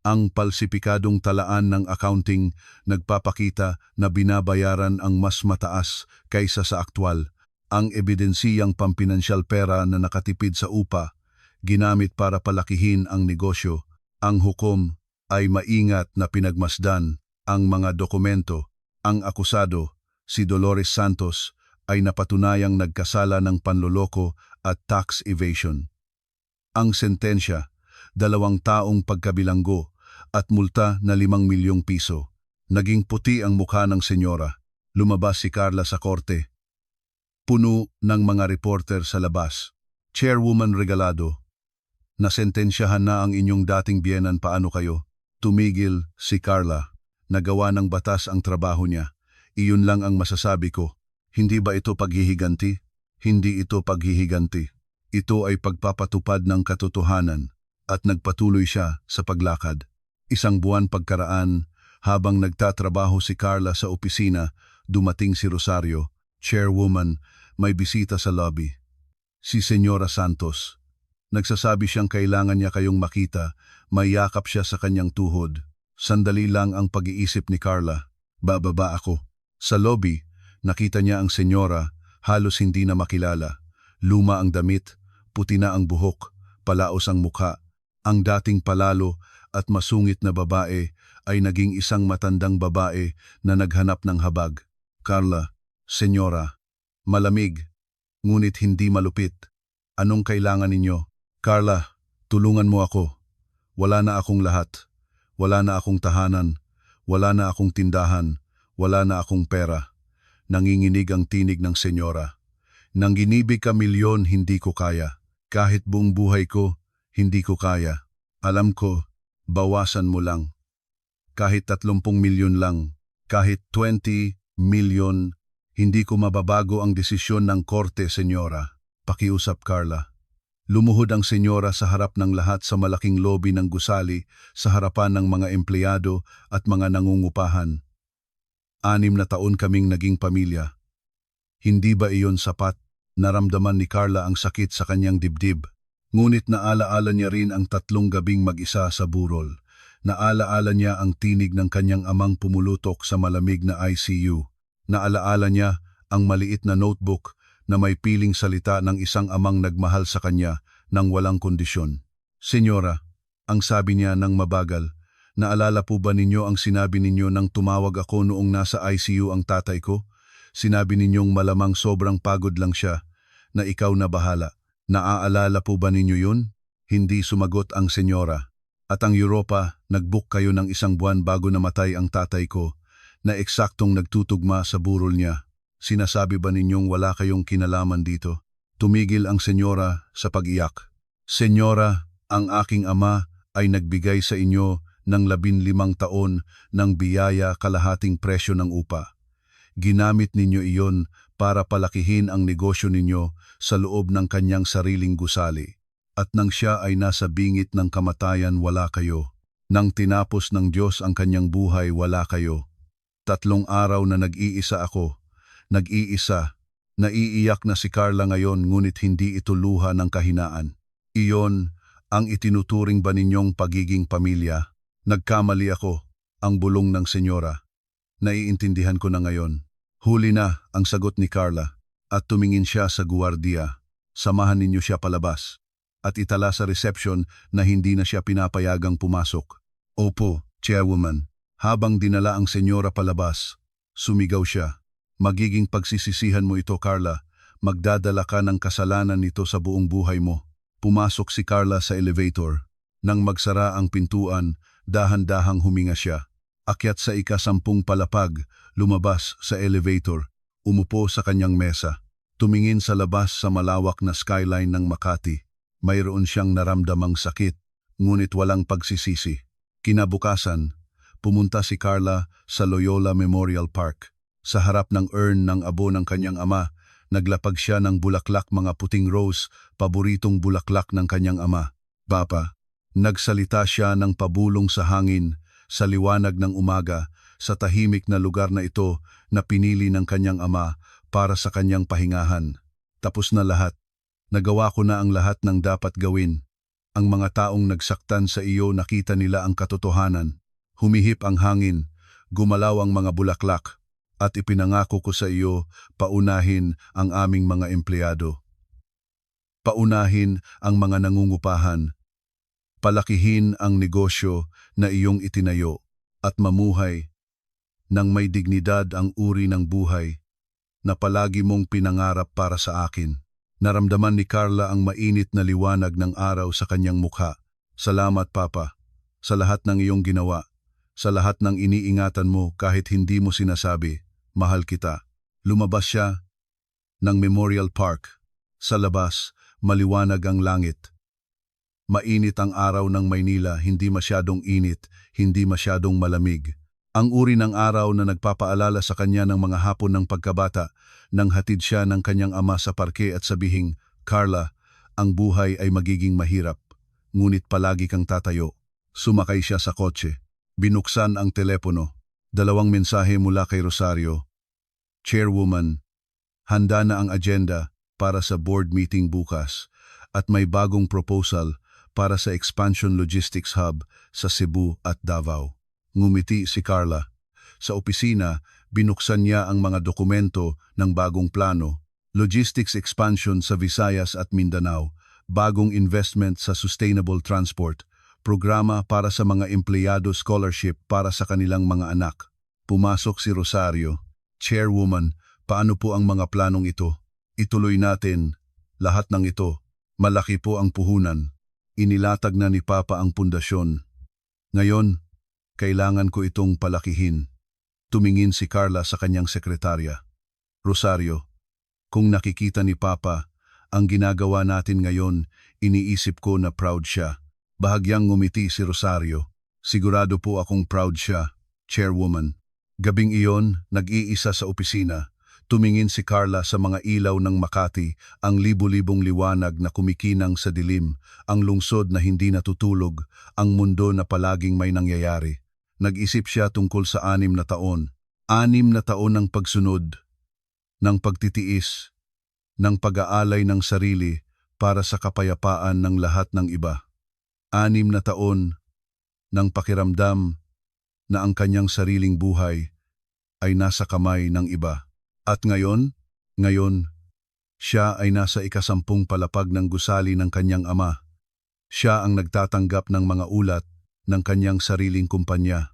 Ang palsipikadong talaan ng accounting nagpapakita na binabayaran ang mas mataas kaysa sa aktwal. Ang ebidensiyang pampinansyal pera na nakatipid sa upa, ginamit para palakihin ang negosyo. Ang hukom ay maingat na pinagmasdan ang mga dokumento. Ang akusado, si Dolores Santos, ay napatunayang nagkasala ng panloloko at tax evasion. Ang sentensya, 2 taong pagkabilanggo at multa na 5 milyong piso. Naging puti ang mukha ng senyora. Lumabas si Carla sa korte. Puno ng mga reporter sa labas. Chairwoman Regalado, nasentensyahan na ang inyong dating biyenan, paano kayo? Tumigil si Carla. Nagawa ng batas ang trabaho niya. Iyon lang ang masasabi ko. Hindi ba ito paghihiganti? Hindi ito paghihiganti. Ito ay pagpapatupad ng katotohanan at nagpatuloy siya sa paglakad. 1 buwan pagkaraan, habang nagtatrabaho si Carla sa opisina, dumating si Rosario. Chairwoman, may bisita sa lobby. Si Senyora Santos. Nagsasabi siyang kailangan niya kayong makita, may yakap siya sa kanyang tuhod. Sandali lang ang pag-iisip ni Carla. Bababa ako. Sa lobby, nakita niya ang senyora, halos hindi na makilala. Luma ang damit, puti na ang buhok, palaos ang mukha. Ang dating palalo at masungit na babae ay naging isang matandang babae na naghanap ng habag. Carla, senyora, malamig, ngunit hindi malupit. Anong kailangan ninyo? Carla, tulungan mo ako. Wala na akong lahat. Wala na akong tahanan, wala na akong tindahan, wala na akong pera. Nanginginig ang tinig ng senyora. Nang ginibig ka milyon, hindi ko kaya. Kahit buong buhay ko, hindi ko kaya. Alam ko, bawasan mo lang. Kahit 30 milyon lang, kahit 20 milyon, hindi ko mababago ang desisyon ng korte, senyora. Pakiusap, Carla. Lumuhod ang senyora sa harap ng lahat sa malaking lobby ng gusali sa harapan ng mga empleyado at mga nangungupahan. 6 na taon kaming naging pamilya. Hindi ba iyon sapat? Naramdaman ni Carla ang sakit sa kanyang dibdib. Ngunit naalaala niya rin ang 3 gabing mag-isa sa burol. Naalaala niya ang tinig ng kanyang amang pumulutok sa malamig na ICU. Naalaala niya ang maliit na notebook na may piling salita ng isang amang nagmahal sa kanya nang walang kondisyon. Senyora, ang sabi niya nang mabagal, naalala po ba ninyo ang sinabi ninyo nang tumawag ako noong nasa ICU ang tatay ko? Sinabi ninyong malamang sobrang pagod lang siya, na ikaw na bahala. Naaalala po ba ninyo yun? Hindi sumagot ang senyora. At ang Europa, nag-book kayo ng 1 buwan bago namatay ang tatay ko, na eksaktong nagtutugma sa burol niya. Sinasabi ba ninyong wala kayong kinalaman dito? Tumigil ang senyora sa pag-iyak. Senyora, ang aking ama ay nagbigay sa inyo ng 15 taon ng biyaya kalahating presyo ng upa. Ginamit ninyo iyon para palakihin ang negosyo ninyo sa loob ng kanyang sariling gusali. At nang siya ay nasa bingit ng kamatayan, wala kayo. Nang tinapos ng Diyos ang kanyang buhay, wala kayo. 3 araw na nag-iisa ako. Nag-iisa. Naiiyak na si Carla ngayon, ngunit hindi ito luha ng kahinaan. Iyon ang itinuturing ba ninyong pagiging pamilya? Nagkamali ako, ang bulong ng senyora. Naiintindihan ko na ngayon. Huli na ang sagot ni Carla at tumingin siya sa guwardiya. Samahan ninyo siya palabas. At itala sa reception na hindi na siya pinapayagang pumasok. Opo, Chairwoman. Habang dinala ang senyora palabas, sumigaw siya. Magiging pagsisisihan mo ito, Carla. Magdadala ka ng kasalanan nito sa buong buhay mo. Pumasok si Carla sa elevator. Nang magsara ang pintuan, dahan-dahang huminga siya. Akyat sa ika-10 palapag, lumabas sa elevator. Umupo sa kanyang mesa. Tumingin sa labas sa malawak na skyline ng Makati. Mayroon siyang naramdamang sakit, ngunit walang pagsisisi. Kinabukasan, pumunta si Carla sa Loyola Memorial Park. Sa harap ng urn ng abo ng kanyang ama, naglapag siya ng bulaklak, mga puting rose, paboritong bulaklak ng kanyang ama. Papa, nagsalita siya ng pabulong sa hangin, sa liwanag ng umaga, sa tahimik na lugar na ito na pinili ng kanyang ama para sa kanyang pahingahan. Tapos na lahat. Nagawa ko na ang lahat ng dapat gawin. Ang mga taong nagsaktan sa iyo, nakita nila ang katotohanan. Humihip ang hangin, gumalaw ang mga bulaklak, at ipinangako ko sa iyo, paunahin ang aming mga empleyado. Paunahin ang mga nangungupahan. Palakihin ang negosyo na iyong itinayo, at mamuhay nang may dignidad ang uri ng buhay na palagi mong pinangarap para sa akin. Naramdaman ni Carla ang mainit na liwanag ng araw sa kanyang mukha. Salamat, Papa, sa lahat ng iyong ginawa, sa lahat ng iniingatan mo kahit hindi mo sinasabi. Mahal kita. Lumabas siya ng Memorial Park. Sa labas, maliwanag ang langit. Mainit ang araw ng Maynila, hindi masyadong init, hindi masyadong malamig. Ang uri ng araw na nagpapaalala sa kanya ng mga hapon ng pagkabata, nang hatid siya ng kanyang ama sa parke at sabihing, Carla, ang buhay ay magiging mahirap, ngunit palagi kang tatayo. Sumakay siya sa kotse. Binuksan ang telepono. 2 mensahe mula kay Rosario. Chairwoman, handa na ang agenda para sa board meeting bukas at may bagong proposal para sa Expansion Logistics Hub sa Cebu at Davao. Ngumiti si Carla. Sa opisina, binuksan niya ang mga dokumento ng bagong plano, logistics expansion sa Visayas at Mindanao, bagong investment sa sustainable transport, programa para sa mga empleyado, scholarship para sa kanilang mga anak. Pumasok si Rosario. Chairwoman, paano po ang mga planong ito? Ituloy natin. Lahat ng ito. Malaki po ang puhunan. Inilatag na ni Papa ang pundasyon. Ngayon, kailangan ko itong palakihin. Tumingin si Carla sa kanyang sekretarya. Rosario, kung nakikita ni Papa ang ginagawa natin ngayon, iniisip ko na proud siya. Bahagyang ngumiti si Rosario. Sigurado po akong proud siya, Chairwoman. Gabing iyon, nag-iisa sa opisina. Tumingin si Carla sa mga ilaw ng Makati, ang libu-libong liwanag na kumikinang sa dilim, ang lungsod na hindi natutulog, ang mundo na palaging may nangyayari. Nag-isip siya tungkol sa 6 na taon. 6 na taon ng pagsunod, ng pagtitiis, ng pag-aalay ng sarili para sa kapayapaan ng lahat ng iba. 6 na taon ng pakiramdam na ang kanyang sariling buhay ay nasa kamay ng iba. At ngayon, siya ay nasa ika-10 palapag ng gusali ng kanyang ama. Siya ang nagtatanggap ng mga ulat ng kanyang sariling kumpanya.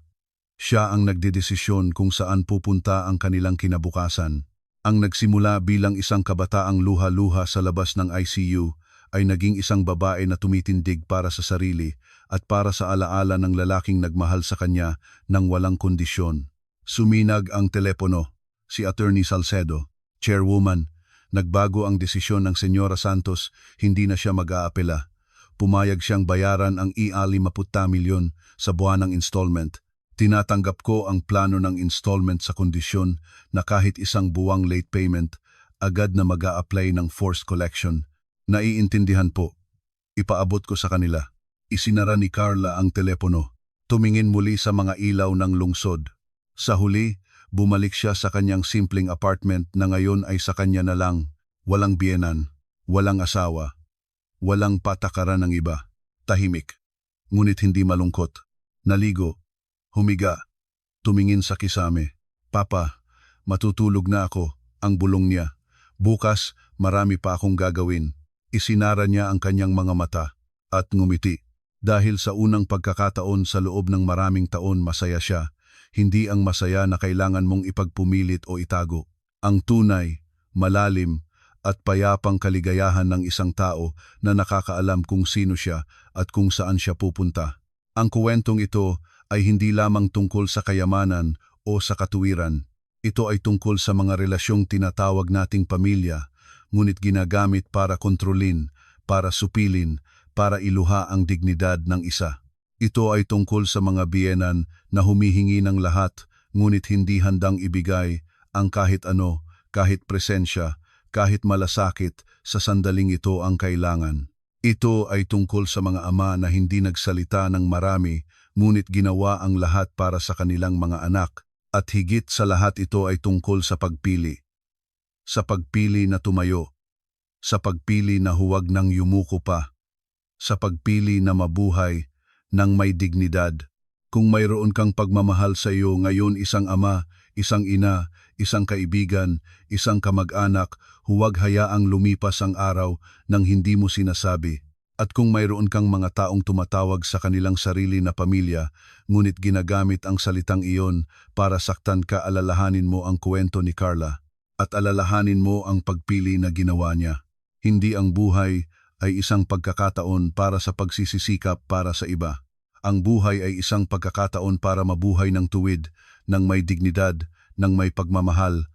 Siya ang nagdedesisyon kung saan pupunta ang kanilang kinabukasan. Ang nagsimula bilang isang kabataang luha-luha sa labas ng ICU ay naging isang babae na tumitindig para sa sarili at para sa alaala ng lalaking nagmahal sa kanya ng walang kondisyon. Suminag ang telepono. Si Attorney Salcedo, Chairwoman, nagbago ang desisyon ng Senyora Santos, hindi na siya mag-aapela. Pumayag siyang bayaran ang i-50 milyon sa buwanang installment. Tinatanggap ko ang plano ng installment sa kondisyon na kahit isang buwang late payment, agad na mag-a-apply ng forced collection. Naiintindihan po. Ipaabot ko sa kanila. Isinara ni Carla ang telepono. Tumingin muli sa mga ilaw ng lungsod. Sa huli, bumalik siya sa kanyang simpleng apartment na ngayon ay sa kanya na lang. Walang biyenan, walang asawa, walang patakaran ng iba. Tahimik, ngunit hindi malungkot. Naligo, humiga, tumingin sa kisame. Papa, matutulog na ako, ang bulong niya. Bukas, marami pa akong gagawin. Isinara niya ang kanyang mga mata at ngumiti. Dahil sa unang pagkakataon sa loob ng maraming taon masaya siya, hindi ang masaya na kailangan mong ipagpumilit o itago. Ang tunay, malalim, at payapang kaligayahan ng isang tao na nakakaalam kung sino siya at kung saan siya pupunta. Ang kwentong ito ay hindi lamang tungkol sa kayamanan o sa katuwiran. Ito ay tungkol sa mga relasyong tinatawag nating pamilya, ngunit ginagamit para kontrolin, para supilin, para iluha ang dignidad ng isa. Ito ay tungkol sa mga biyenan na humihingi ng lahat, ngunit hindi handang ibigay ang kahit ano, kahit presensya, kahit malasakit, sa sandaling ito ang kailangan. Ito ay tungkol sa mga ama na hindi nagsalita ng marami, ngunit ginawa ang lahat para sa kanilang mga anak. At higit sa lahat ito ay tungkol sa pagpili. Sa pagpili na tumayo. Sa pagpili na huwag nang yumuko pa. Sa pagpili na mabuhay ng may dignidad. Kung mayroon kang pagmamahal sa iyo ngayon, isang ama, isang ina, isang kaibigan, isang kamag-anak, huwag hayaang lumipas ang araw nang hindi mo sinasabi. At kung mayroon kang mga taong tumatawag sa kanilang sarili na pamilya, ngunit ginagamit ang salitang iyon para saktan ka, alalahanin mo ang kwento ni Carla at alalahanin mo ang pagpili na ginawa niya. Hindi ang buhay ay isang pagkakataon para sa pagsisikap para sa iba. Ang buhay ay isang pagkakataon para mabuhay ng tuwid, ng may dignidad, ng may pagmamahal,